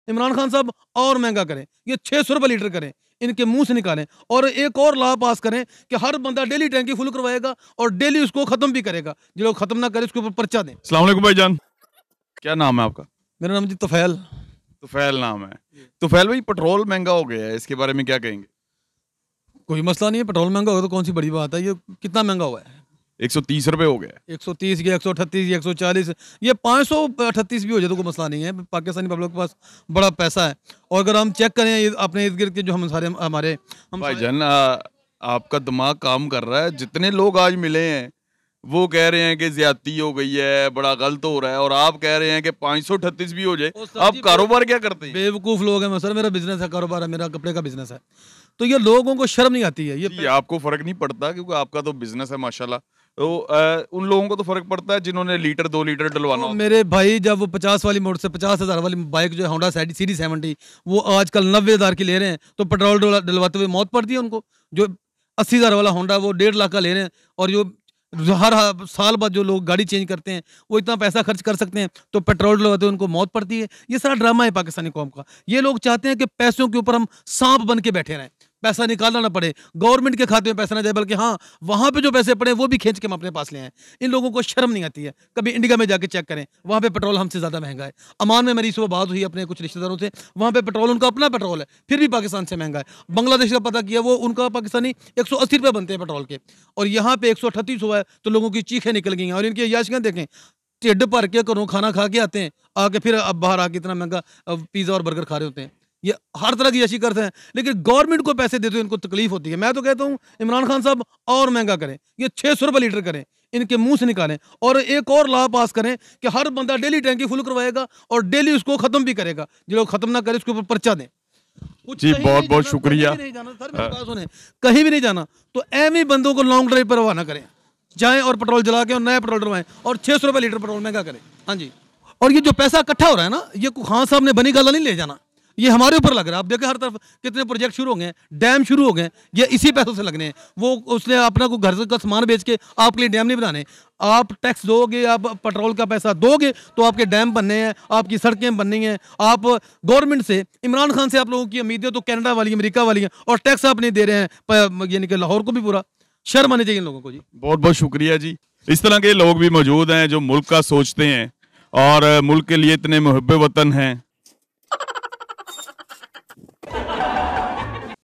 इमरान खान साहब और महंगा करें, ये 600 रुपये लीटर करें, इनके मुंह से निकालें। और एक और लॉ पास करें कि हर बंदा डेली टैंकी फुल करवाएगा और डेली उसको खत्म भी करेगा, जो लोग खत्म ना करे उसके ऊपर पर्चा दें। अस्सलाम वालेकुम भाईजान, क्या नाम है आपका? मेरा नाम जी तुफैल। तुफैल नाम है। तुफैल भाई, पेट्रोल महंगा हो गया है, इसके बारे में क्या कहेंगे? कोई मसला नहीं है, पेट्रोल महंगा होगा तो कौन सी बड़ी बात है। ये कितना महंगा हुआ है? 130 रुपए हो गया है। 130 या 138 या 140, ये 538 भी हो जाए तो कोई मसला नहीं है। पाकिस्तानी पब्लिक के पास बड़ा पैसा है। और अगर हम चेक करें अपने इर्द गिर्द के जो हम सारे हमारे भाईजान, आपका दिमाग काम कर रहा है। जितने लोग आज मिले हैं वो कह रहे हैं कि ज्यादती हो गई है, बड़ा गलत हो रहा है, और आप कह रहे हैं कि 538 भी हो जाए। आप कारोबार क्या करते हैं? बेवकूफ लोग हैं सर। मेरा बिजनेस है, कारोबार है, मेरा कपड़े का बिजनेस है। तो ये लोगों को शर्म नहीं आती है। ये आपको फर्क नहीं पड़ता क्योंकि आपका तो बिजनेस है माशाल्लाह। तो उन लोगों को तो फर्क पड़ता है जिन्होंने लीटर 2 लीटर डलवाना तो मेरे भाई, जब वो 50 वाली मोटर से 50,000 वाली बाइक जो है होंडा सीडी 70, वो आजकल 90,000 की ले रहे हैं, तो पेट्रोल डलवाते हुए मौत पड़ती है उनको। जो 80,000 वाला होंडा वो 1.5 लाख का ले रहे हैं, और जो हर साल बाद जो लोग गाड़ी चेंज करते हैं वो इतना पैसा खर्च कर सकते हैं, तो पेट्रोल डलवाते हुए उनको मौत पड़ती है। ये सारा ड्रामा है पाकिस्तानी कौम का। ये लोग चाहते हैं कि पैसों के ऊपर हम सांप बन के बैठे रहें, पैसा निकालना ना पड़े, गवर्नमेंट के खाते में पैसा ना जाए, बल्कि हाँ वहां पे जो पैसे पड़े वो भी खींच के हम अपने पास ले आए। इन लोगों को शर्म नहीं आती है। कभी इंडिया में जाके चेक करें, वहां पे पेट्रोल हमसे ज्यादा महंगा है। अमान में मेरी सुबह बात हुई अपने कुछ रिश्तेदारों से, वहां पे पेट्रोल उनका अपना पेट्रोल है, फिर भी पाकिस्तान से महंगा है। बांग्लादेश का पता किया, वो उनका पाकिस्तानी 180 रुपये बनते हैं पेट्रोल के, और यहाँ पे 138 हुआ है, तो लोगों की चीखें निकल गई हैं। और इनकी याशियां देखें, ढिड भर के घरों खाना खा के आते हैं, आके फिर अब बाहर आके इतना महंगा पिज्जा और बर्गर खा रहे होते हैं। ये हर तरह की ऐसी करते हैं, लेकिन गवर्नमेंट को पैसे देते हुए इनको तकलीफ होती है। मैं तो कहता हूँ इमरान खान साहब और महंगा करें, ये 600 रुपये लीटर करें, इनके मुंह से निकालें। और एक और लॉ पास करें कि हर बंदा डेली टैंकी फुल करवाएगा और डेली उसको खत्म भी करेगा, जो लोग खत्म ना करे उसके ऊपर पर्चा दें। जी बहुत बहुत शुक्रिया। कहीं भी नहीं जाना, तो ऐसे बंदों को लॉन्ग ड्राइव पर रवाना करें, जाएं और पेट्रोल जला के और नया पेट्रोल डलवाएं, और 600 रुपये लीटर पेट्रोल महंगा करें। हाँ जी। और ये जो पैसा इकट्ठा हो रहा है ना, ये खान साहब ने बनी गाला नहीं ले जाना, ये हमारे ऊपर लग रहा है। आप देखें हर तरफ कितने प्रोजेक्ट शुरू हो गए हैं, डैम शुरू हो गए हैं, ये इसी पैसों से लगने हैं। वो उसने अपना को घर का सामान बेच के आपके लिए डैम नहीं बनाने। आप टैक्स दोगे, आप पेट्रोल का पैसा दोगे तो आपके डैम बनने हैं, आपकी सड़कें बननी हैं। आप गवर्नमेंट से, इमरान खान से आप लोगों की उम्मीदें तो कनाडा वाली, अमेरिका वाली हैं, और टैक्स आप नहीं दे रहे हैं, यानी कि लाहौर को भी पूरा। शर्म आनी चाहिए इन लोगों को जी। बहुत बहुत शुक्रिया जी। इस तरह के लोग भी मौजूद हैं जो मुल्क का सोचते हैं और मुल्क के लिए इतने मुहब्बे वतन हैं।